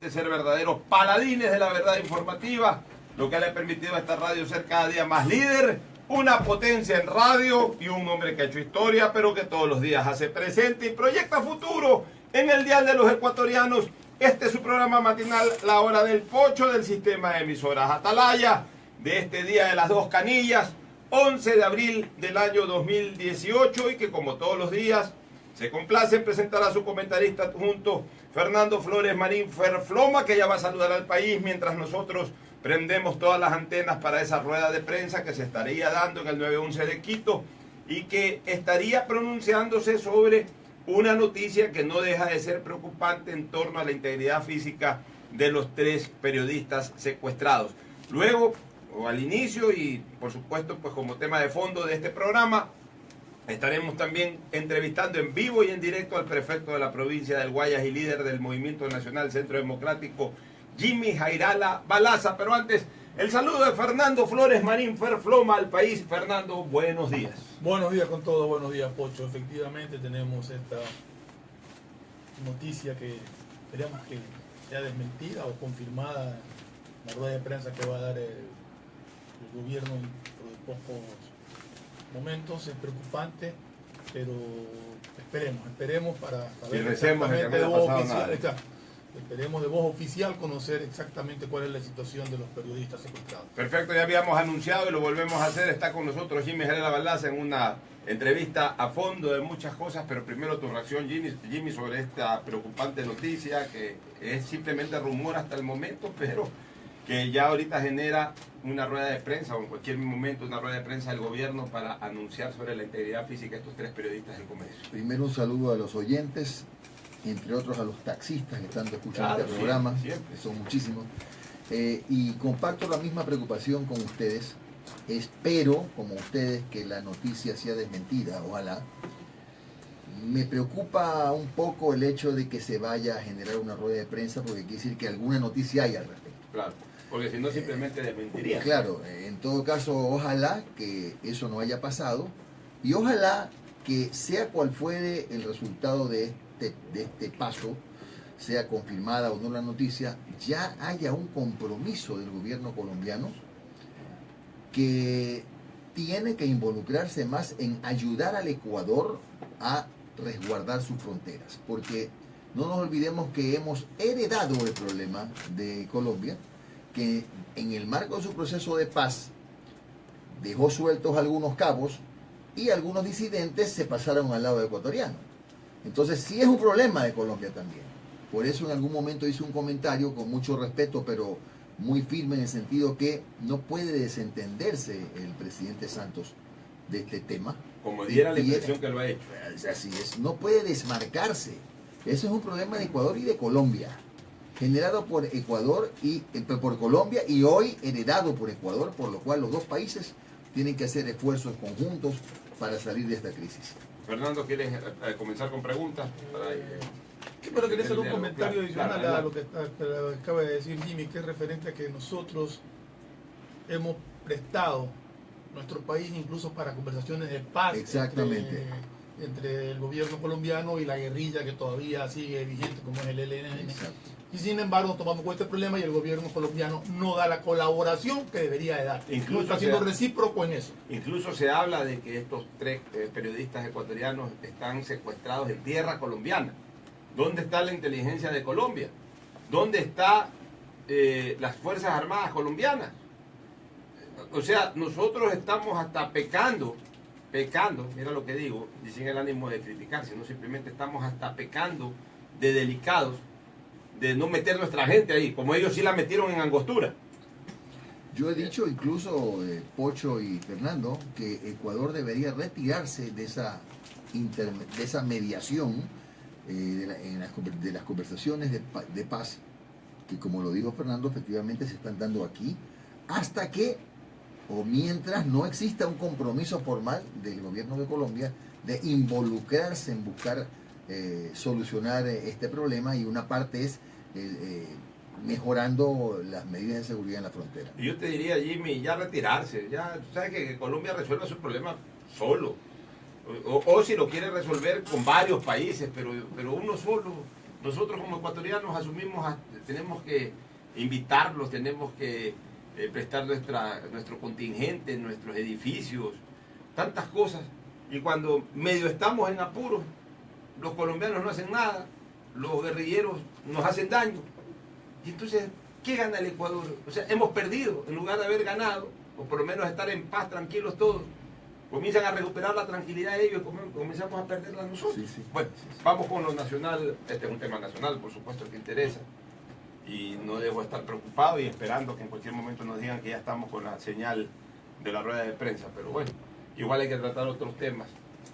de ser verdaderos paladines de la verdad informativa, lo que le ha permitido a esta radio ser cada día más líder, una potencia en radio y un hombre que ha hecho historia, pero que todos los días hace presente y proyecta futuro en el dial de los ecuatorianos. Este es su programa matinal, La Hora del Pocho, del sistema de emisoras Atalaya, de este día de las dos canillas, 11 de abril del año 2018, y que como todos los días se complace en presentar a su comentarista adjunto, Fernando Flores Marín Ferfloma, que ya va a saludar al país mientras nosotros prendemos todas las antenas para esa rueda de prensa que se estaría dando en el 911 de Quito y que estaría pronunciándose sobre una noticia que no deja de ser preocupante en torno a la integridad física de los 3 periodistas secuestrados. Luego, o al inicio y por supuesto pues como tema de fondo de este programa, estaremos también entrevistando en vivo y en directo al prefecto de la provincia del Guayas y líder del Movimiento Nacional Centro Democrático, Jimmy Jairala Balaza. Pero antes, el saludo de Fernando Flores Marín Ferfloma al país. Fernando, buenos días. Buenos días con todo, buenos días, Pocho. Efectivamente tenemos esta noticia que esperamos que sea desmentida o confirmada en la rueda de prensa que va a dar el gobierno en pocos momentos. Es preocupante, pero esperemos para saber exactamente de voz oficial. Esperemos de voz oficial conocer exactamente cuál es la situación de los periodistas secuestrados. Perfecto, ya habíamos anunciado y lo volvemos a hacer. Está con nosotros Jimmy Jairala Balaza en una entrevista a fondo de muchas cosas, pero primero tu reacción, Jimmy, sobre esta preocupante noticia que es simplemente rumor hasta el momento, pero que ya ahorita genera una rueda de prensa o en cualquier momento una rueda de prensa del gobierno para anunciar sobre la integridad física de estos 3 periodistas del comercio. Primero un saludo a los oyentes, entre otros a los taxistas que están escuchando este programa, que son muchísimos, y comparto la misma preocupación con ustedes. Espero, como ustedes, que la noticia sea desmentida, ojalá. Me preocupa un poco el hecho de que se vaya a generar una rueda de prensa, porque quiere decir que alguna noticia hay al respecto. Claro, porque si no simplemente desmentiría. Claro, en todo caso, ojalá que eso no haya pasado, y ojalá que sea cual fuere el resultado de este paso, sea confirmada o no la noticia, ya haya un compromiso del gobierno colombiano que tiene que involucrarse más en ayudar al Ecuador a resguardar sus fronteras, porque no nos olvidemos que hemos heredado el problema de Colombia, que en el marco de su proceso de paz dejó sueltos algunos cabos y algunos disidentes se pasaron al lado ecuatoriano. Entonces sí es un problema de Colombia también. Por eso en algún momento hice un comentario con mucho respeto, pero muy firme en el sentido que no puede desentenderse el presidente Santos de este tema. Como diera la impresión que lo ha hecho. Así es, no puede desmarcarse. Eso es un problema de Ecuador y de Colombia, generado por Ecuador y por Colombia y hoy heredado por Ecuador, por lo cual los dos países tienen que hacer esfuerzos conjuntos para salir de esta crisis. Fernando, ¿quieres comenzar con preguntas? Bueno, quería hacer un comentario adicional claro. a lo que acaba de decir Jimmy, que es referente a que nosotros hemos prestado nuestro país incluso para conversaciones de paz. Exactamente. Entre el gobierno colombiano y la guerrilla que todavía sigue vigente, como es el ELN. Exacto. Y sin embargo tomamos con este problema y el gobierno colombiano no da la colaboración que debería de dar. Incluso no está siendo recíproco en eso. Incluso se habla de que estos 3 periodistas ecuatorianos están secuestrados en tierra colombiana. ¿Dónde está la inteligencia de Colombia? ¿Dónde están las Fuerzas Armadas colombianas? O sea, nosotros estamos hasta pecando, mira lo que digo, y sin el ánimo de criticar, sino simplemente estamos hasta pecando de delicados, de no meter nuestra gente ahí, como ellos sí la metieron en Angostura. Yo he dicho incluso, Pocho y Fernando, que Ecuador debería retirarse de esa mediación de las conversaciones de paz, que como lo dijo Fernando, efectivamente se están dando aquí, hasta que o mientras no exista un compromiso formal del gobierno de Colombia de involucrarse en buscar solucionar este problema, y una parte es mejorando las medidas de seguridad en la frontera. Y yo te diría, Jimmy, ya retirarse, ya sabes que Colombia resuelva su problema solo, o si lo quiere resolver con varios países, pero uno solo. Nosotros como ecuatorianos asumimos tenemos que invitarlos, tenemos que prestar nuestro contingente, nuestros edificios, tantas cosas. Y cuando medio estamos en apuros, los colombianos no hacen nada, los guerrilleros nos hacen daño. Y entonces, ¿qué gana el Ecuador? O sea, hemos perdido, en lugar de haber ganado, o por lo menos estar en paz, tranquilos todos. Comienzan a recuperar la tranquilidad ellos y comenzamos a perderla nosotros. Sí, sí. Bueno, vamos con lo nacional. Este es un tema nacional, por supuesto, que interesa. Y no debo estar preocupado y esperando que en cualquier momento nos digan que ya estamos con la señal de la rueda de prensa. Pero bueno, igual hay que tratar otros temas.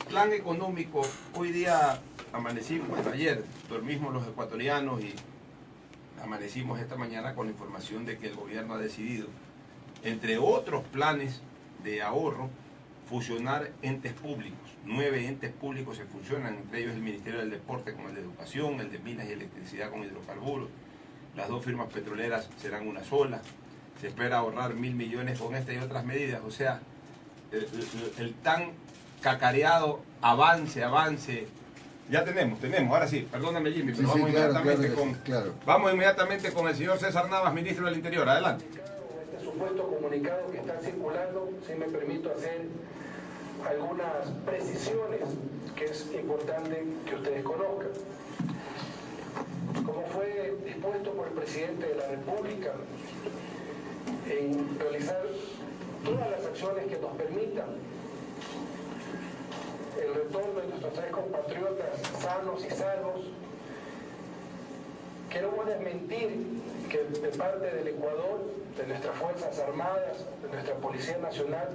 Plan económico. Hoy día amanecimos, bueno, ayer dormimos los ecuatorianos y amanecimos esta mañana con la información de que el gobierno ha decidido, entre otros planes de ahorro, fusionar entes públicos. 9 entes públicos se fusionan, entre ellos el Ministerio del Deporte con el de Educación, el de Minas y Electricidad con Hidrocarburos. Las 2 firmas petroleras serán una sola. Se espera ahorrar 1.000 millones con esta y otras medidas. O sea, el tan cacareado avance. Ya tenemos. Ahora sí, perdóname Jimmy, pero vamos inmediatamente con el señor César Navas, ministro del Interior. Adelante. Este supuesto comunicado que está circulando, si me permito hacer algunas precisiones que es importante que ustedes conozcan. Como fue dispuesto por el presidente de la República en realizar todas las acciones que nos permitan el retorno de nuestros 3 compatriotas sanos y salvos, queremos desmentir que de parte del Ecuador, de nuestras Fuerzas Armadas, de nuestra Policía Nacional,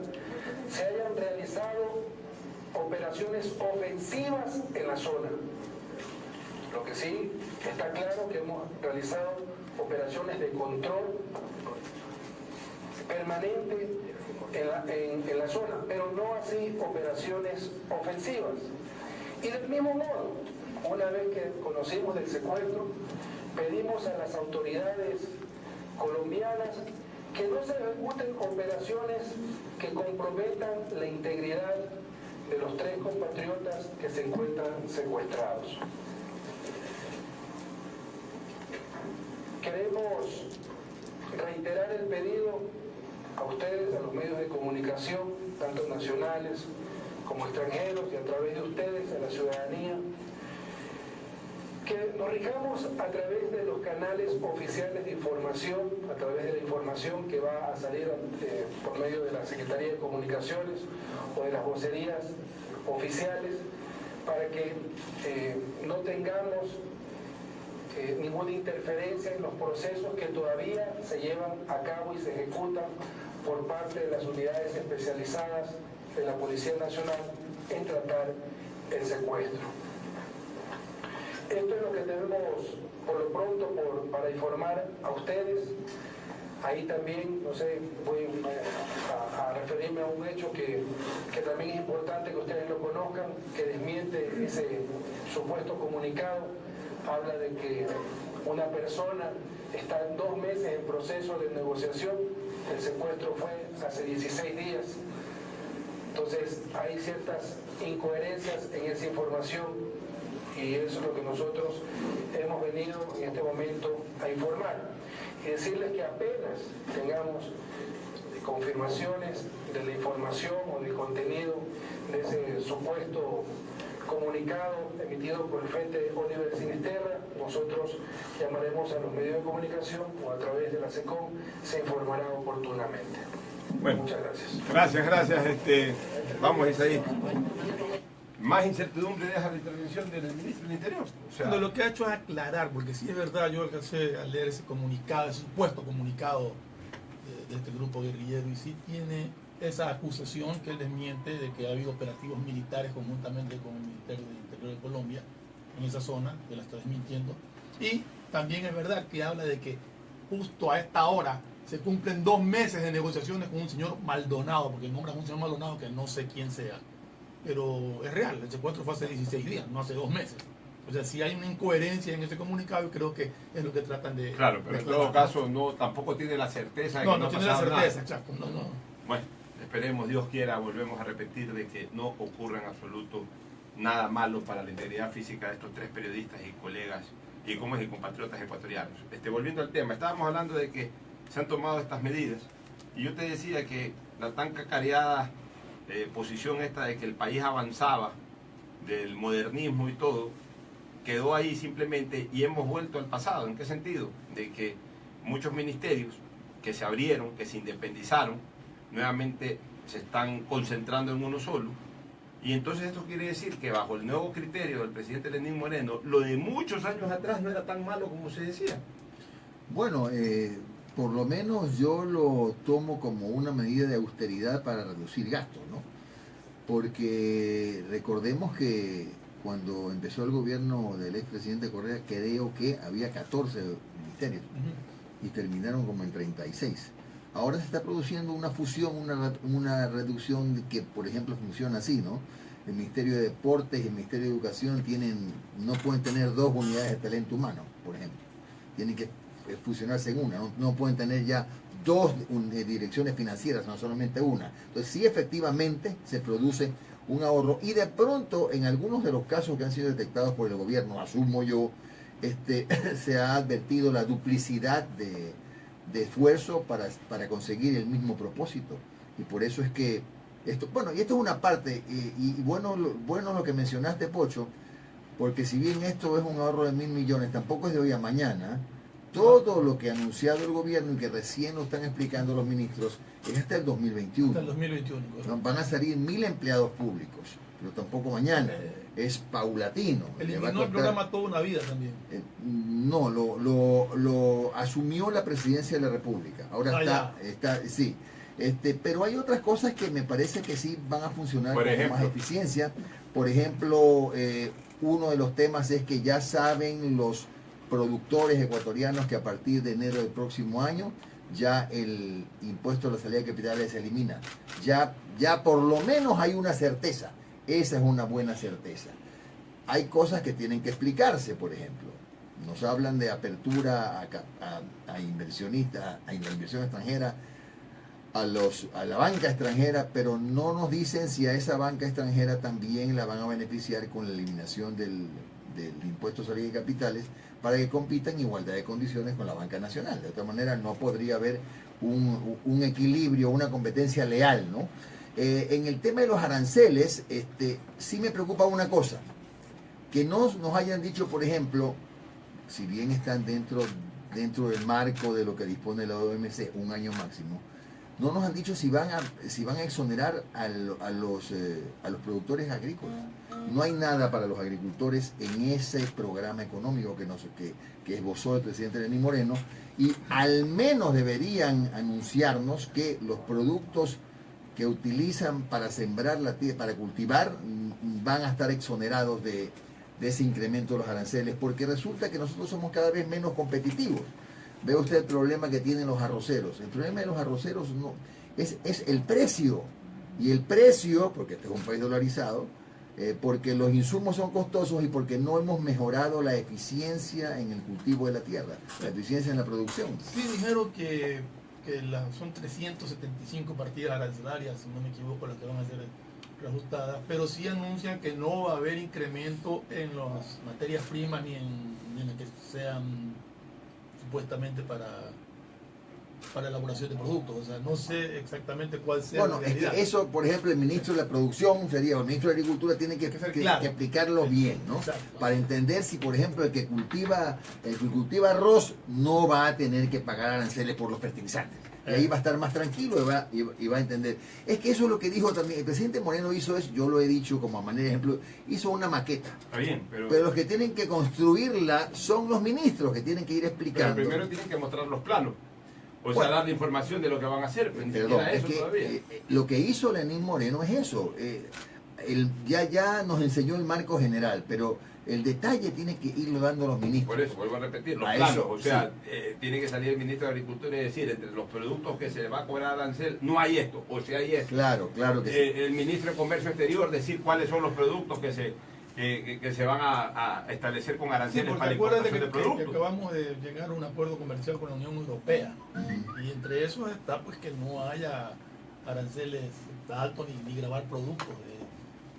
se hayan realizado operaciones ofensivas en la zona. Lo que sí está claro que hemos realizado operaciones de control permanente en la zona, pero no así operaciones ofensivas. Y del mismo modo, una vez que conocimos del secuestro, pedimos a las autoridades colombianas que no se ejecuten operaciones que comprometan la integridad de los 3 compatriotas que se encuentran secuestrados. Queremos reiterar el pedido a ustedes, a los medios de comunicación, tanto nacionales como extranjeros, y a través de ustedes, a la ciudadanía, que nos rijamos a través de los canales oficiales de información, a través de la información que va a salir por medio de la Secretaría de Comunicaciones o de las vocerías oficiales, para que no tengamos ninguna interferencia en los procesos que todavía se llevan a cabo y se ejecutan por parte de las unidades especializadas de la Policía Nacional en tratar el secuestro. Esto es lo que tenemos por lo pronto para informar a ustedes. Ahí también, no sé, voy a referirme a un hecho que también es importante que ustedes lo conozcan, que desmiente ese supuesto comunicado. Habla de que una persona está en 2 meses en proceso de negociación. El secuestro fue hace 16 días. Entonces hay ciertas incoherencias en esa información y eso es lo que nosotros hemos venido en este momento a informar. Y decirles que apenas tengamos confirmaciones de la información o del contenido de ese supuesto comunicado emitido por el Frente Oliver Sinisterra, nosotros llamaremos a los medios de comunicación o a través de la SECOM se informará oportunamente. Bueno, muchas gracias. Gracias. Vamos, Isaí. Más incertidumbre deja la intervención del ministro del Interior. O sea, lo que ha hecho es aclarar, porque sí es verdad, yo alcancé a leer ese comunicado, ese supuesto comunicado de este grupo guerrillero, y sí tiene esa acusación que él desmiente de que ha habido operativos militares conjuntamente con el Ministerio del Interior de Colombia en esa zona, que la está desmintiendo. Y también es verdad que habla de que justo a esta hora se cumplen 2 meses de negociaciones con un señor Maldonado, porque nombran a un señor Maldonado que no sé quién sea. Pero es real, el secuestro fue hace 16 días, no hace 2 meses. O sea, sí hay una incoherencia en ese comunicado y creo que es lo que tratan de... Claro, pero en todo caso tampoco tiene la certeza de que no tiene la certeza, exacto. No. Bueno, esperemos, Dios quiera, volvemos a repetir de que no ocurra en absoluto nada malo para la integridad física de estos 3 periodistas y colegas y compatriotas ecuatorianos. Volviendo al tema, estábamos hablando de que se han tomado estas medidas y yo te decía que la tan cacareada posición esta de que el país avanzaba, del modernismo y todo, quedó ahí simplemente y hemos vuelto al pasado. ¿En qué sentido? De que muchos ministerios que se abrieron, que se independizaron, nuevamente se están concentrando en uno solo. Y entonces esto quiere decir que bajo el nuevo criterio del presidente Lenín Moreno, lo de muchos años atrás no era tan malo como se decía. Bueno, por lo menos yo lo tomo como una medida de austeridad para reducir gastos, ¿no? Porque recordemos que cuando empezó el gobierno del expresidente Correa, creo que había 14 ministerios y terminaron como en 36. Ahora se está produciendo una fusión, una reducción que, por ejemplo, funciona así, ¿no? El Ministerio de Deportes y el Ministerio de Educación no pueden tener 2 unidades de talento humano, por ejemplo. Tienen que fusionarse en una, no pueden tener ya 2 direcciones financieras, no solamente una. Entonces, sí, efectivamente, se produce un ahorro y de pronto, en algunos de los casos que han sido detectados por el gobierno, asumo yo, se ha advertido la duplicidad de esfuerzo para conseguir el mismo propósito. Y por eso es que esto es una parte, y bueno lo que mencionaste, Pocho, porque si bien esto es un ahorro de 1.000 millones, tampoco es de hoy a mañana. Todo lo que ha anunciado el gobierno y que recién lo están explicando los ministros es hasta el 2021. Hasta el 2021. Van a salir 1.000 empleados públicos, pero tampoco mañana. Es paulatino. Eliminó el programa Toda una Vida también. No, lo asumió la presidencia de la República. Ahora sí. Pero hay otras cosas que me parece que sí van a funcionar con más eficiencia. Por ejemplo, uno de los temas es que ya saben los productores ecuatorianos que a partir de enero del próximo año ya el impuesto a la salida de capitales se elimina. Ya por lo menos hay una certeza. Esa es una buena certeza. Hay cosas que tienen que explicarse, por ejemplo. Nos hablan de apertura a inversionistas, a la inversión extranjera, a la banca extranjera, pero no nos dicen si a esa banca extranjera también la van a beneficiar con la eliminación del impuesto a salida de capitales para que compita en igualdad de condiciones con la banca nacional. De otra manera no podría haber un equilibrio, una competencia leal, ¿no? En el tema de los aranceles, sí me preocupa una cosa, que no nos hayan dicho, por ejemplo, si bien están dentro del marco de lo que dispone la OMC, un año máximo, no nos han dicho si van a exonerar a los productores agrícolas. No hay nada para los agricultores en ese programa económico que esbozó el presidente Lenín Moreno, y al menos deberían anunciarnos que los productos que utilizan para sembrar la tierra, para cultivar, van a estar exonerados de ese incremento de los aranceles, porque resulta que nosotros somos cada vez menos competitivos. Ve usted el problema que tienen los arroceros. El problema de los arroceros no es el precio. Y el precio, porque este es un país dolarizado, porque los insumos son costosos y porque no hemos mejorado la eficiencia en el cultivo de la tierra, la eficiencia en la producción. Sí, dijeron que son 375 partidas arancelarias, si no me equivoco, las que van a ser reajustadas, pero sí anuncian que no va a haber incremento en las materias primas ni en las que sean supuestamente para elaboración de productos. O sea, no sé exactamente cuál sea la realidad. Es que eso, por ejemplo, el ministro de la Producción el ministro de Agricultura tiene que explicarlo bien, ¿no? Exacto. Para entender si, por ejemplo, el que cultiva arroz no va a tener que pagar aranceles por los fertilizantes. Y ahí va a estar más tranquilo y va a entender. Es que eso es lo que dijo también. El presidente Moreno hizo eso, yo lo he dicho como a manera de ejemplo, hizo una maqueta. Está bien, pero los que tienen que construirla son los ministros que tienen que ir explicando. Pero primero tienen que mostrar los planos. O sea, dar la información de lo que van a hacer. Lo que hizo Lenín Moreno es eso. Ya nos enseñó el marco general, pero el detalle tiene que irlo dando los ministros. Por eso, vuelvo a repetir, los planos. O sea, tiene que salir el ministro de Agricultura y decir, entre los productos que se le va a cobrar arancel, no hay esto, o sea, hay esto. Claro que sí. El ministro de Comercio Exterior decir cuáles son los productos que se van a establecer con aranceles para la importación de productos. Que acabamos de llegar a un acuerdo comercial con la Unión Europea, y entre esos está pues que no haya aranceles altos ni grabar productos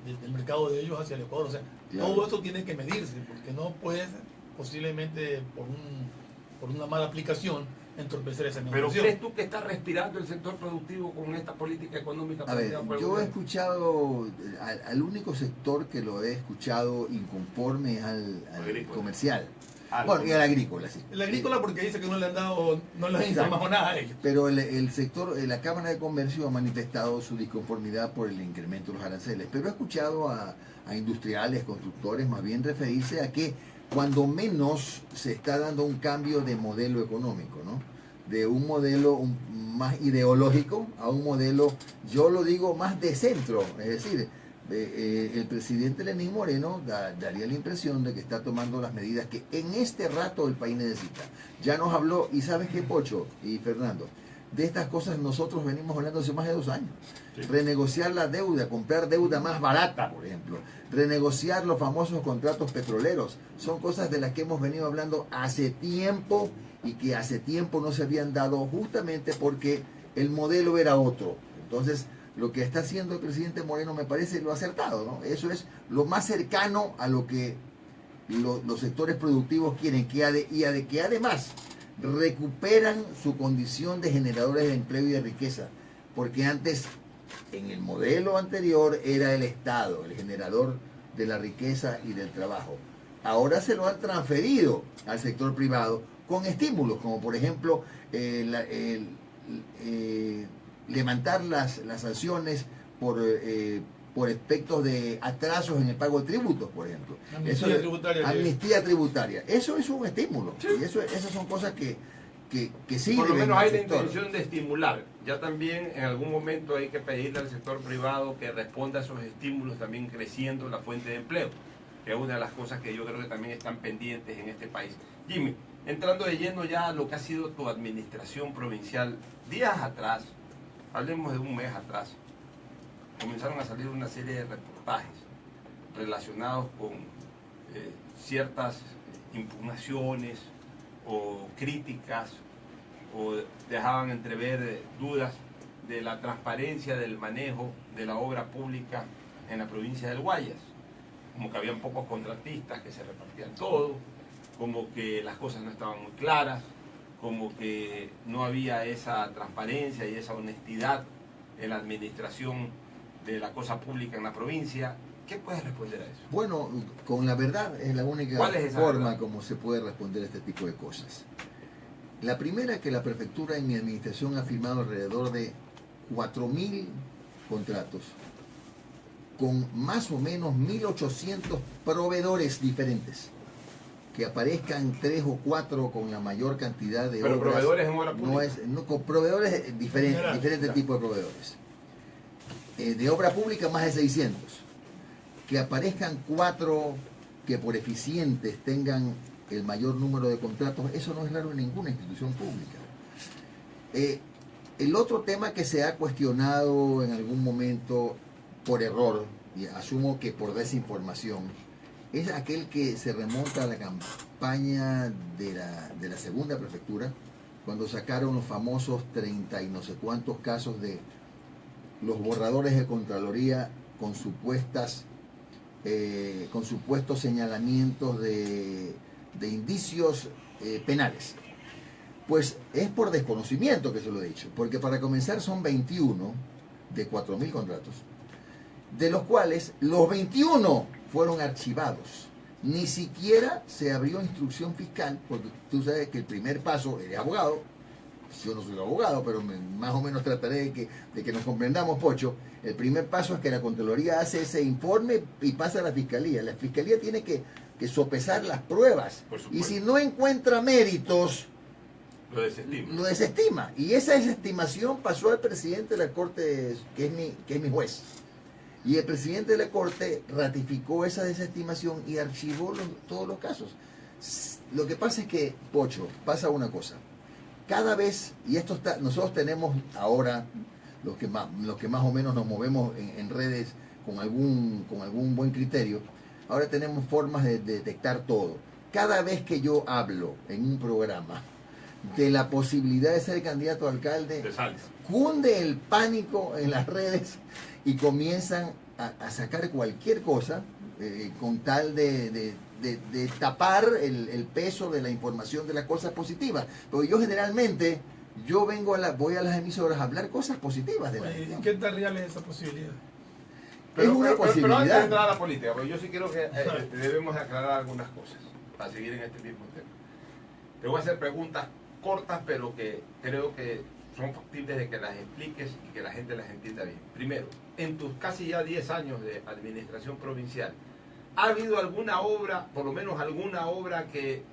del mercado de ellos hacia el Ecuador. O sea, todo esto tiene que medirse, porque no puedes posiblemente por una mala aplicación entorpecer esa Pero negociación. ¿crees tú que está respirando el sector productivo con esta política económica? A ver, planteada por el yo he gobierno? escuchado, al único sector que lo he escuchado inconforme es al Agrícola. comercial. Ah, Bueno, y al agrícola, sí. El agrícola porque dice que no le han informado nada a ellos. Pero el sector, la Cámara de Comercio ha manifestado su disconformidad por el incremento de los aranceles. Pero he escuchado a industriales, constructores, más bien referirse a que cuando menos se está dando un cambio de modelo económico, ¿no? De un modelo más ideológico a un modelo, yo lo digo, más de centro. Es decir, el presidente Lenín Moreno daría la impresión de que está tomando las medidas que en este rato el país necesita. Ya nos habló, y ¿sabes qué, Pocho y Fernando? De estas cosas nosotros venimos hablando hace más de 2 años. Sí. Renegociar la deuda, comprar deuda más barata, por ejemplo. Renegociar los famosos contratos petroleros. Son cosas de las que hemos venido hablando hace tiempo y que hace tiempo no se habían dado justamente porque el modelo era otro. Entonces, lo que está haciendo el presidente Moreno me parece lo acertado, ¿no? Eso es lo más cercano a lo que los sectores productivos quieren, que además recuperan su condición de generadores de empleo y de riqueza, porque antes, en el modelo anterior, era el Estado el generador de la riqueza y del trabajo. Ahora se lo han transferido al sector privado con estímulos, como por ejemplo levantar las sanciones por aspectos de atrasos en el pago de tributos, por ejemplo. Amnistía tributaria. Eso es un estímulo. Sí. Y esas son cosas que sí. Por lo menos hay la intención de estimular. Ya también en algún momento hay que pedirle al sector privado que responda a esos estímulos, también creciendo la fuente de empleo, que es una de las cosas que yo creo que también están pendientes en este país. Jimmy, entrando de lleno ya a lo que ha sido tu administración provincial, días atrás, hablemos de un mes atrás, comenzaron a salir una serie de reportajes relacionados con ciertas impugnaciones o críticas o dejaban entrever dudas de la transparencia del manejo de la obra pública en la provincia del Guayas, como que habían pocos contratistas que se repartían todo, como que las cosas no estaban muy claras, como que no había esa transparencia y esa honestidad en la administración de la cosa pública en la provincia. ¿Qué puedes responder a eso? Bueno, con la verdad es la única forma como se puede responder a este tipo de cosas. La primera, que la prefectura en mi administración ha firmado alrededor de 4.000 contratos con más o menos 1.800 proveedores diferentes. Que aparezcan 3 o 4 con la mayor cantidad de pero obras. Proveedores en obra pública. Con proveedores diferentes tipos de proveedores. De obra pública más de 600. Que aparezcan 4 que por eficientes tengan el mayor número de contratos, eso no es raro en ninguna institución pública. El otro tema que se ha cuestionado en algún momento por error, y asumo que por desinformación, es aquel que se remonta a la campaña de la segunda prefectura, cuando sacaron los famosos 30 y no sé cuántos casos de los borradores de Contraloría con supuestos señalamientos de indicios penales. Pues es por desconocimiento que se lo he dicho, porque para comenzar son 21 de 4.000 contratos, de los cuales los 21 fueron archivados. Ni siquiera se abrió instrucción fiscal, porque tú sabes que el primer paso, eres abogado, yo no soy abogado, pero más o menos trataré de que nos comprendamos, Pocho. El primer paso es que la Contraloría hace ese informe y pasa a la Fiscalía. La Fiscalía tiene que sopesar las pruebas, y si no encuentra méritos, lo desestima. Y esa desestimación pasó al presidente de la Corte, que es mi juez. Y el presidente de la Corte ratificó esa desestimación y archivó todos los casos. Lo que pasa es que, Pocho, pasa una cosa. Cada vez, y nosotros tenemos ahora, los que más o menos nos movemos en redes con algún buen criterio, ahora tenemos formas de detectar todo. Cada vez que yo hablo en un programa de la posibilidad de ser candidato a alcalde, cunde el pánico en las redes y comienzan a sacar cualquier cosa con tal de de tapar el peso de la información de las cosas positivas. Porque yo generalmente, voy a las emisoras a hablar cosas positivas de la Oye, gente. ¿qué tan real es esa posibilidad? Es una Pero antes de posibilidad. entrar a la política, porque yo sí creo que debemos aclarar algunas cosas para seguir en este mismo tema. Te voy a hacer preguntas cortas, pero que creo que son factibles de que las expliques y que la gente las entienda bien. Primero, en tus casi ya 10 años de administración provincial, ¿ha habido alguna obra, por lo menos alguna obra que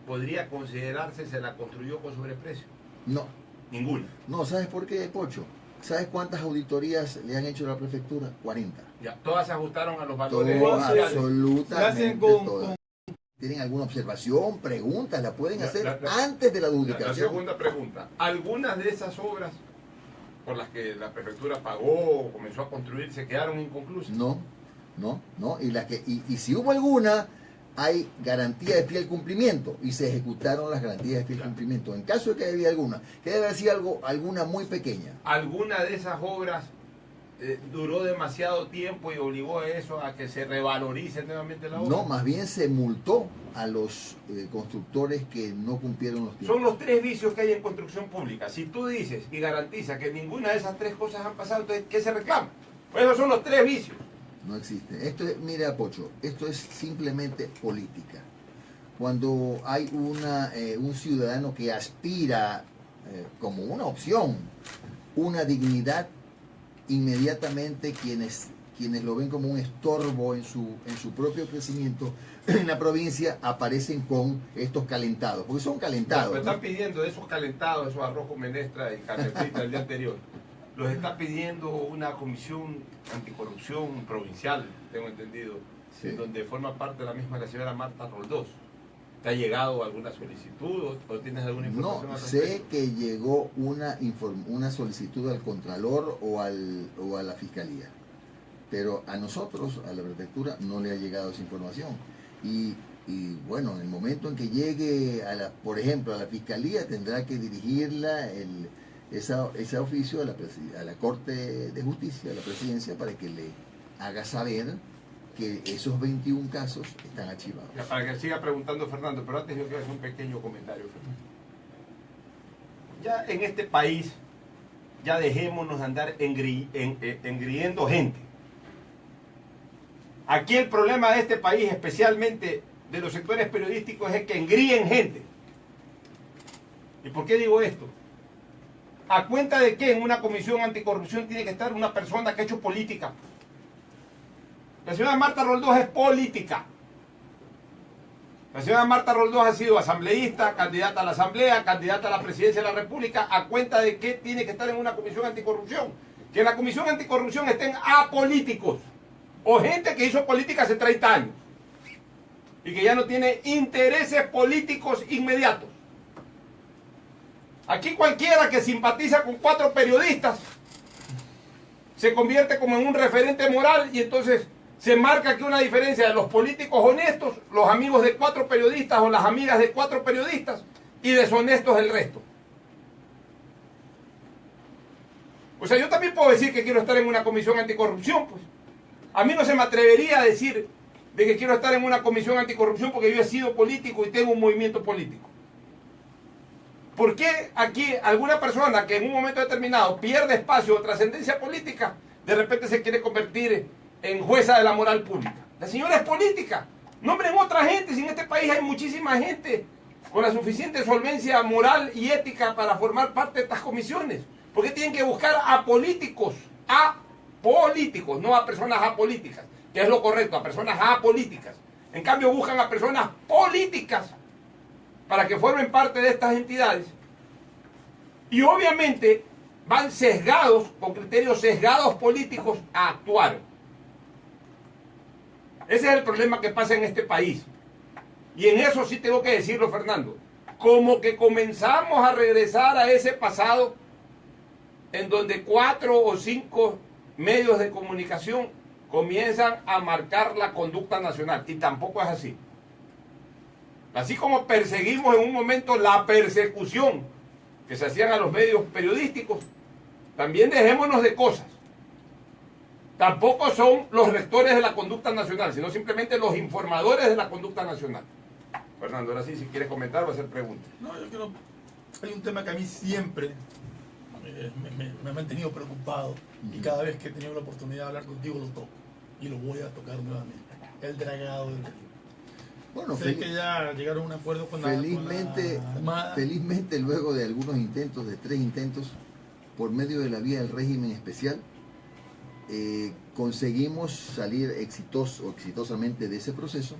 podría considerarse se la construyó con sobreprecio? No, Ninguna. no, ¿sabes por qué, Pocho? ¿Sabes cuántas auditorías le han hecho a la prefectura? 40. Ya, todas se ajustaron a los valores Todas, sociales. absolutamente con- todas. ¿Tienen alguna observación, preguntas? ¿La pueden hacer La- antes de la La adjudicación? segunda pregunta, ¿algunas de esas obras por las que la prefectura pagó o comenzó a construir se quedaron inconclusas? No. Y si hubo alguna, hay garantía de fiel cumplimiento y se ejecutaron las garantías de fiel cumplimiento. En caso de que haya alguna, que debe haber sido alguna muy pequeña. ¿Alguna de esas obras duró demasiado tiempo y obligó a eso a que se revalorice nuevamente la obra? No, más bien se multó a los constructores que no cumplieron los tiempos. Son los tres vicios que hay en construcción pública. Si tú dices y garantizas que ninguna de esas tres cosas han pasado, entonces ¿qué se reclama? Pues esos son los tres vicios. No existe. Mira, Pocho, esto es simplemente política. Cuando hay un ciudadano que aspira como una opción, una dignidad, inmediatamente quienes lo ven como un estorbo en su propio crecimiento en la provincia aparecen con estos calentados, porque son calentados. Me ¿no? están pidiendo esos calentados, esos arroz con menestra y carne frita del día anterior. Los está pidiendo una comisión anticorrupción provincial, tengo entendido, Sí. en donde forma parte la misma la señora Marta Roldós. ¿Te ha llegado alguna solicitud o tienes alguna información No, al sé respecto? que llegó una solicitud al Contralor o a la Fiscalía, pero a nosotros, a la prefectura, no le ha llegado esa información. Y bueno, en el momento en que llegue, por ejemplo, a la Fiscalía, tendrá que dirigirla ese oficio a la Corte de Justicia, a la Presidencia, para que le haga saber que esos 21 casos están archivados. Ya, para que siga preguntando Fernando, pero antes yo quiero hacer un pequeño comentario, Fernando. Ya en este país, ya dejémonos de andar engriendo gente. Aquí el problema de este país, especialmente de los sectores periodísticos, es que engríen gente. ¿Y por qué digo esto? ¿A cuenta de que en una comisión anticorrupción tiene que estar una persona que ha hecho política? La señora Marta Roldós es política. La señora Marta Roldós ha sido asambleísta, candidata a la asamblea, candidata a la presidencia de la república. ¿A cuenta de que tiene que estar en una comisión anticorrupción? Que en la comisión anticorrupción estén apolíticos o gente que hizo política hace 30 años y que ya no tiene intereses políticos inmediatos. Aquí cualquiera que simpatiza con 4 periodistas se convierte como en un referente moral y entonces se marca aquí una diferencia de los políticos honestos, los amigos de 4 periodistas o las amigas de 4 periodistas y deshonestos el resto. O sea, yo también puedo decir que quiero estar en una comisión anticorrupción, pues. A mí no se me atrevería a decir de que quiero estar en una comisión anticorrupción porque yo he sido político y tengo un movimiento político. ¿Por qué aquí alguna persona que en un momento determinado pierde espacio o trascendencia política, de repente se quiere convertir en jueza de la moral pública? La señora es política. Nombren otra gente, si en este país hay muchísima gente con la suficiente solvencia moral y ética para formar parte de estas comisiones. ¿Por qué tienen que buscar a políticos, no a personas apolíticas, que es lo correcto, a personas apolíticas? En cambio buscan a personas políticas para que formen parte de estas entidades y obviamente van sesgados, con criterios sesgados políticos a actuar. Ese es el problema que pasa en este país. Y en eso sí tengo que decirlo, Fernando. Como que comenzamos a regresar a ese pasado en donde 4 o 5 medios de comunicación comienzan a marcar la conducta nacional. Y tampoco es así. Así como perseguimos en un momento la persecución que se hacían a los medios periodísticos, también dejémonos de cosas. tampoco son los rectores de la conducta nacional, sino simplemente los informadores de la conducta nacional. Fernando, ahora sí, si quieres comentar o hacer preguntas. No, yo quiero... Hay un tema que a mí siempre me ha mantenido preocupado y cada vez que he tenido la oportunidad de hablar contigo lo toco y lo voy a tocar nuevamente. El dragado del río. Bueno, sé que ya llegaron a un acuerdo con la Armada. Felizmente, luego de algunos intentos, de 3 intentos, por medio de la vía del régimen especial, conseguimos salir exitosamente de ese proceso.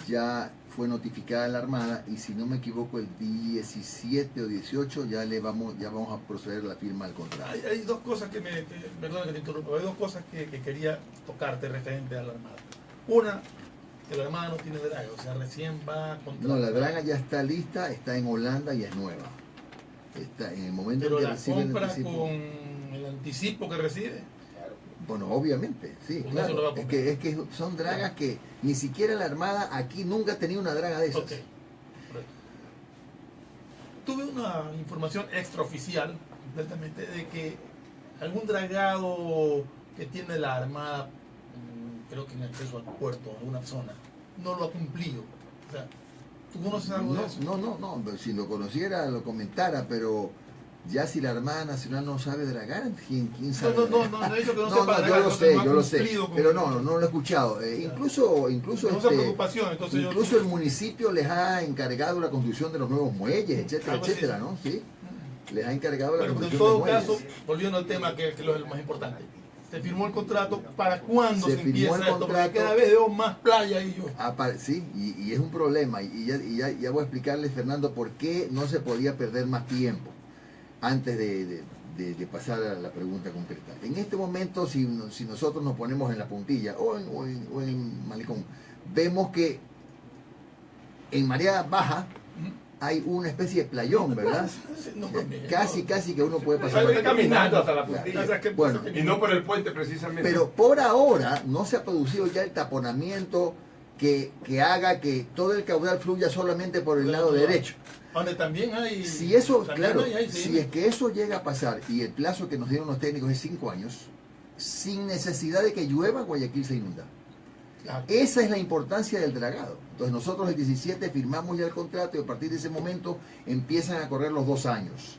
Ya fue notificada la Armada y, si no me equivoco, el 17 o 18 ya vamos a proceder a la firma del contrato. Hay dos cosas perdón que te interrumpa, hay dos cosas que quería tocarte referente a la Armada. Una, que la Armada no tiene draga, o sea, recién va a contratar. No, la draga ya está lista, está en Holanda y es nueva. Está en el momento pero en que la recibe compra el anticipo. con el anticipo que recibe. Bueno, obviamente, sí, Con claro. eso lo va a comprar. Es que son dragas que ni siquiera la Armada aquí nunca ha tenido una draga de esas. Ok. Tuve una información extraoficial, completamente, de que algún dragado que tiene la Armada, creo que en acceso al puerto, en alguna zona, no lo ha cumplido. O sea, ¿tú conoces algo de eso? No, si lo conociera, lo comentara, pero ya si la Armada Nacional no sabe dragar, ¿quién sabe? No, digo que no sepa dragar, yo lo sé, pero no lo he escuchado. Incluso entonces el municipio les ha encargado la construcción de los nuevos muelles, etcétera, etcétera, ¿no? Sí, les ha encargado la pero en construcción todo de muelles. caso, volviendo al tema que es lo más importante, se firmó el contrato. ¿Para cuándo se empieza esto? Porque cada vez veo más playa y yo. Sí, y es un problema, y ya voy a explicarles, Fernando, por qué no se podía perder más tiempo antes de pasar a la pregunta concreta. En este momento, si nosotros nos ponemos en la puntilla o en el malecón, vemos que en marea baja hay una especie de playón, ¿verdad? Casi que uno puede pasar. Hay caminando hasta la puntilla. Bueno, y no por el puente precisamente. Pero por ahora no se ha producido ya el taponamiento que haga que todo el caudal fluya solamente por el lado derecho. Donde también hay... Si eso, claro, hay, si es que eso llega a pasar y el plazo que nos dieron los técnicos es 5 años, sin necesidad de que llueva, Guayaquil se inunda. Claro. Esa es la importancia del dragado. Entonces nosotros el 17 firmamos ya el contrato y a partir de ese momento empiezan a correr los 2 años.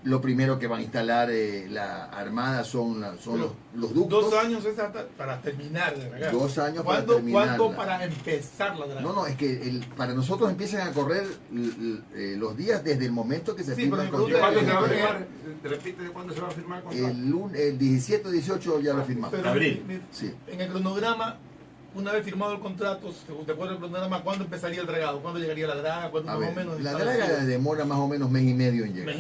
Lo primero que va a instalar la Armada son los ductos. 2 años es para terminar de dragar. 2 años para terminar. ¿Cuándo para empezar la draga? No, es que para nosotros empiezan a correr los días desde el momento que se firma el contrato. ¿Cuándo se va a firmar? Repite, ¿cuándo se va a firmar el contrato? El 17 o 18 ya lo firmamos. Pero, Abril. Sí. En el cronograma, una vez firmado el contrato, de acuerdo al cronograma, ¿cuándo empezaría el dragado? ¿Cuándo llegaría la draga? ¿Cuándo más o menos? La draga demora más o menos mes y medio en llegar.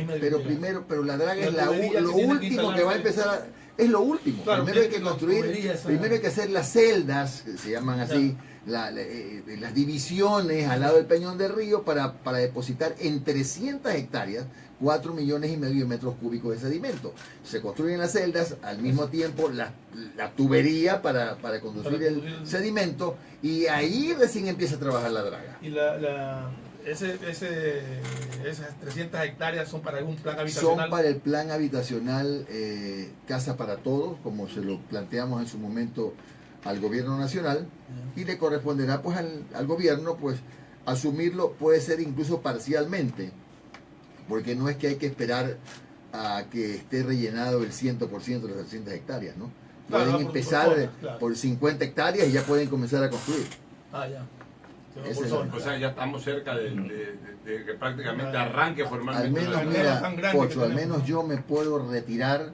Pero la draga es lo último que va a empezar es lo último. Claro, primero hay que construir, primero hay que hacer las celdas, que se llaman así, las divisiones al lado del Peñón del Río para depositar en 300 hectáreas 4,5 millones de metros cúbicos de sedimento. Se construyen las celdas, al mismo tiempo la tubería para conducir el sedimento, y ahí recién empieza a trabajar la draga. Y esas 300 hectáreas son para algún plan habitacional. Son para el plan habitacional Casa para Todos, como se lo planteamos en su momento al gobierno nacional, y le corresponderá pues al gobierno pues asumirlo, puede ser incluso parcialmente, porque no es que hay que esperar a que esté rellenado el 100% de las 300 hectáreas, ¿no? Pueden empezar por 50 hectáreas y ya pueden comenzar a construir. Ya. O sea, ya estamos cerca de que prácticamente arranque formalmente. Al menos, mira, Pocho, al menos yo me puedo retirar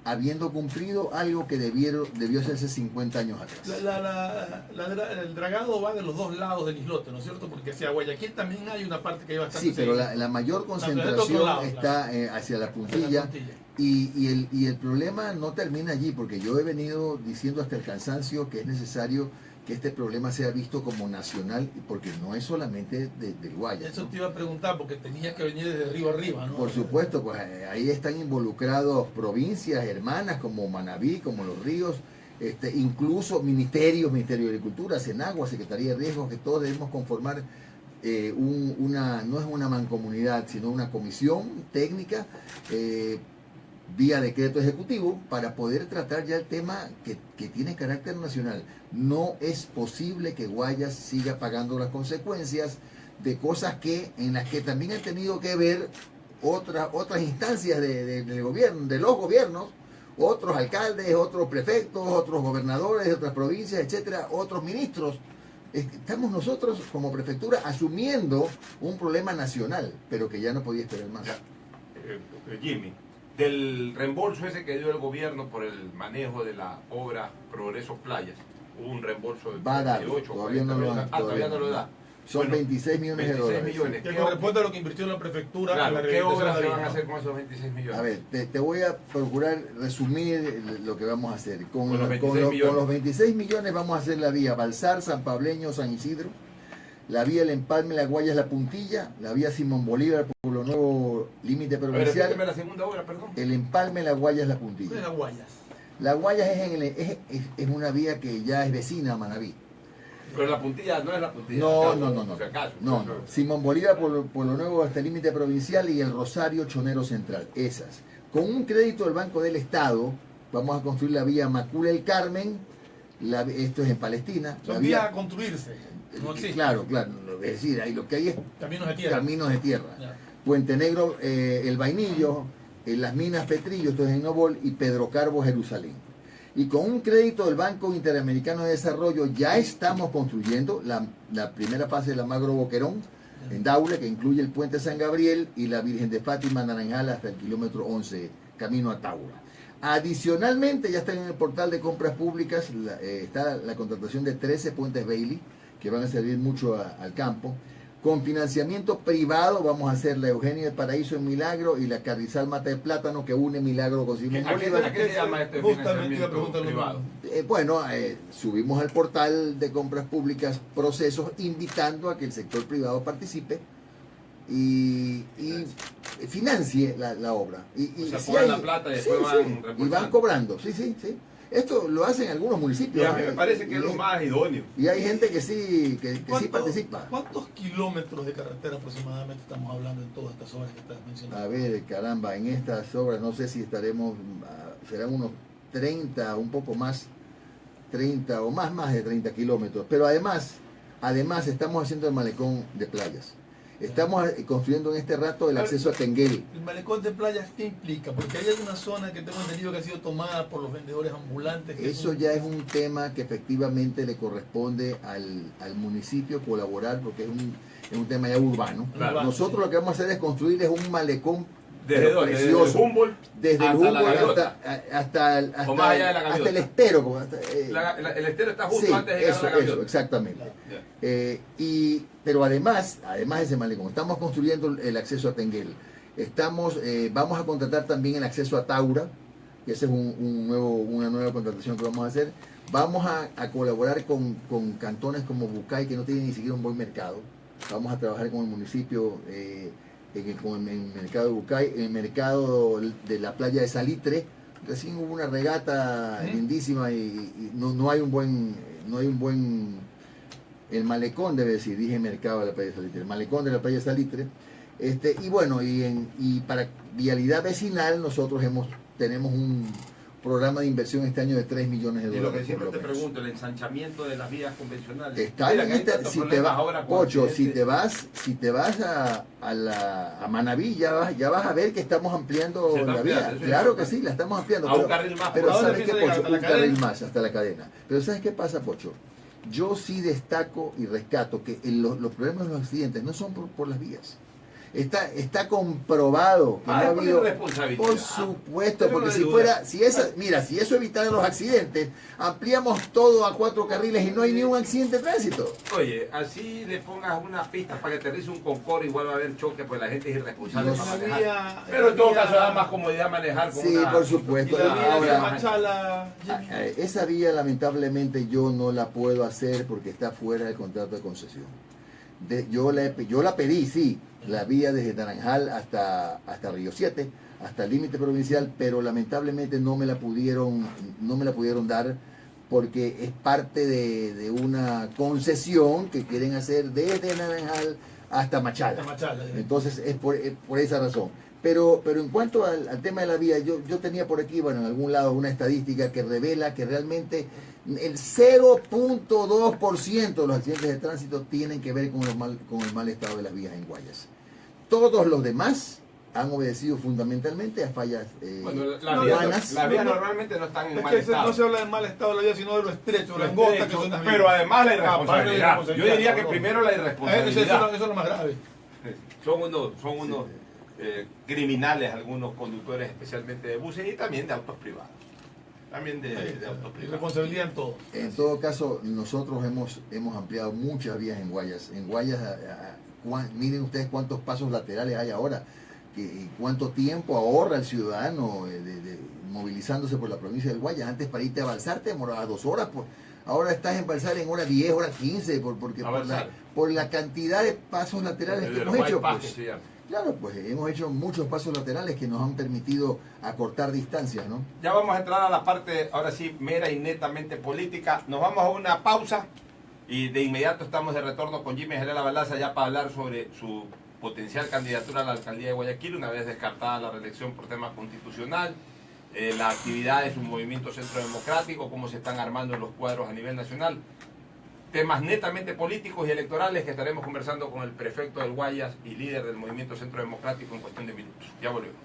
habiendo cumplido algo que debió hacerse 50 años atrás. El dragado va de los 2 lados del islote, ¿no es cierto? Porque hacia Guayaquil también hay una parte que hay bastante... Sí, pero la mayor concentración está hacia la puntilla. Y el problema no termina allí, porque yo he venido diciendo hasta el cansancio que es necesario que este problema sea visto como nacional, porque no es solamente del Guaya. Eso te iba a preguntar, porque tenía que venir desde río arriba, ¿no? Por supuesto, pues ahí están involucrados provincias hermanas como Manabí, como Los Ríos, incluso Ministerio de Agricultura, Senagua, Secretaría de Riesgos, que todos debemos conformar no es una mancomunidad, sino una comisión técnica vía decreto ejecutivo para poder tratar ya el tema que tiene carácter nacional. No es posible que Guayas siga pagando las consecuencias de cosas en las que también han tenido que ver otras instancias del gobierno, de los gobiernos, otros alcaldes, otros prefectos, otros gobernadores de otras provincias, etcétera, otros ministros. Estamos nosotros como prefectura asumiendo un problema nacional, pero que ya no podía esperar más. Jimmy, del reembolso ese que dio el gobierno por el manejo de la obra Progreso Playas, hubo un reembolso de Va a dar, 38, todavía no lo da. todavía no lo da. Son Bueno, 26 millones de 26 dólares. millones. Que corresponde a lo que invirtió la prefectura Claro, en la ¿qué rehabilitación obras de se la van a vía, hacer con esos 26 millones? A ver, te voy a procurar resumir lo que vamos a hacer. Con los 26 con millones. los 26 millones vamos a hacer la vía Balsar, San Pableño, San Isidro, la vía El Empalme, La Guayas, La Puntilla, la vía Simón Bolívar, Pueblo Nuevo, límite A ver, provincial, repíteme la segunda obra, perdón. El Empalme, La Guayas, La de Puntilla. las Guayas. La Guayas es una vía que ya es vecina a Manabí. Pero la puntilla no es la puntilla. No. Por si acaso. No. Simón Bolívar, Pueblo Nuevo hasta el límite provincial y el Rosario, Chonero Central. Esas. Con un crédito del Banco del Estado, vamos a construir la vía Macul El Carmen, esto es en Palestina. Son la vías vía, a construirse. No existe. claro. Es decir, ahí lo que hay es Caminos de tierra. caminos de tierra. Ya. Puente Negro, El Vainillo, las Minas Petrillo, esto es en Nobol, y Pedro Carbo, Jerusalén. Y con un crédito del Banco Interamericano de Desarrollo ya estamos construyendo la primera fase de la Magro Boquerón en Daule, que incluye el Puente San Gabriel y la Virgen de Fátima Naranjal hasta el kilómetro 11, camino a Taura. Adicionalmente, ya está en el portal de compras públicas, está la contratación de 13 puentes Bailey, que van a servir mucho al campo. Con financiamiento privado vamos a hacer la Eugenia del Paraíso en Milagro y la Carrizal Mata de Plátano, que une Milagro con Simón Bolívar. ¿A qué se llama este Justamente iba a financiamiento preguntar lo privado? mismo. Bueno, subimos al portal de compras públicas procesos invitando a que el sector privado participe y financie la obra. O sea, pongan la plata y después van y van reembolsando. cobrando, sí. Esto lo hacen algunos municipios. Y a mí me parece que es lo más idóneo. Y hay gente que sí participa. ¿Cuántos kilómetros de carretera aproximadamente estamos hablando en todas estas obras que estás mencionando? A ver, caramba, en estas obras no sé si estaremos, serán unos 30, un poco más, 30 o más de 30 kilómetros. Pero además estamos haciendo el malecón de playas. Estamos construyendo en este rato el acceso a Tenguel. ¿El malecón de playas qué implica? Porque hay alguna zona que tengo entendido que ha sido tomada por los vendedores ambulantes. Eso ya es un tema que efectivamente le corresponde al municipio colaborar porque es un tema ya urbano. Claro. Nosotros lo que vamos a hacer es construir un malecón ¿Desde dónde? ¿Desde el precioso. Humboldt Desde el hasta la Humboldt gaviota? hasta O más allá de la gaviota. hasta el estero. Como El estero está justo sí, antes de llegar a la gaviota. exactamente. Ya. Pero además de ese malecón, estamos construyendo el acceso a Tenguel. Vamos a contratar también el acceso a Taura, que esa es una nueva contratación que vamos a hacer. Vamos a colaborar con cantones como Bucay, que no tienen ni siquiera un buen mercado. Vamos a trabajar con el municipio, con el mercado de Bucay, en el mercado de la playa de Salitre. Recién hubo una regata lindísima y no hay un buen el malecón, debe decir, dije mercado de la playa de Salitre, el malecón de la playa de Salitre. Y bueno, y para vialidad vecinal nosotros tenemos un programa de inversión este año de 3 millones de Y lo dólares. que siempre por te lo menos. pregunto, el ensanchamiento de las vías convencionales. Está Mira, en que hay esta, tantos si te problemas vas, ahora con Pocho, si accidentes. te vas a Manabí, ya vas a ver que estamos ampliando Se está la ampliando, vía. eso Claro es que sí, la estamos ampliando. A un carril más. Pero ¿A dónde ¿sabes qué, empieza a Pocho? llegar? ¿Hasta la Un carril cadena? más, hasta la cadena. Pero ¿sabes qué pasa, Pocho? Yo sí destaco y rescato que los problemas de los accidentes no son por las vías. Está comprobado que no ha por habido. irresponsabilidad. Por supuesto, Pero porque no hay si duda. fuera, si eso evitara los accidentes, ampliamos todo a 4 carriles y no hay ni un accidente de tránsito. Oye, así le pongas unas pistas para que aterrice un Concorde, igual va a haber choque, pues la gente es irresponsable No para sé. manejar. Pero en todo caso da más comodidad manejar con Sí, una... por Y supuesto. la vía de Ahora, Machala, Jimmy. esa vía lamentablemente yo no la puedo hacer porque está fuera del contrato de concesión. Yo la pedí, sí, la vía desde Naranjal hasta Río 7, hasta el límite provincial, pero lamentablemente no me la pudieron dar porque es parte de una concesión que quieren hacer desde Naranjal hasta Machala. Hasta Machala, Entonces es por esa razón. Pero en cuanto al tema de la vía, yo tenía por aquí, bueno, en algún lado una estadística que revela que realmente el 0.2% de los accidentes de tránsito tienen que ver con el mal estado de las vías en Guayas. Todos los demás han obedecido fundamentalmente a fallas Bueno, urbanas. las vías normalmente no están en Es mal que estado. no se habla del mal estado de la vía, sino de lo estrecho, lo angostas que son las vías. Pero además la Aparte de la irresponsabilidad. Yo irresponsabilidad, diría que no. primero la Eso irresponsabilidad. es lo más grave. Son unos criminales algunos conductores, especialmente de buses y también de autos privados. También de autos privados. Responsabilidad en todo. En todo caso, nosotros hemos ampliado muchas vías en Guayas. En Guayas, miren ustedes cuántos pasos laterales hay ahora, cuánto tiempo ahorra el ciudadano movilizándose por la provincia del Guayas. Antes para irte a Balsar te demoraba 2 horas, ahora estás en Balsar en hora 10, hora 15, porque por la cantidad de pasos laterales que hemos hecho. Claro, pues hemos hecho muchos pasos laterales que nos han permitido acortar distancias, ¿no? Ya vamos a entrar a la parte, ahora sí, mera y netamente política. Nos vamos a una pausa y de inmediato estamos de retorno con Jimmy Gerela Balaza ya para hablar sobre su potencial candidatura a la alcaldía de Guayaquil, una vez descartada la reelección por tema constitucional, la actividad de su movimiento Centro Democrático, cómo se están armando los cuadros a nivel nacional. Temas netamente políticos y electorales que estaremos conversando con el prefecto del Guayas y líder del movimiento Centro Democrático en cuestión de minutos. Ya volvemos.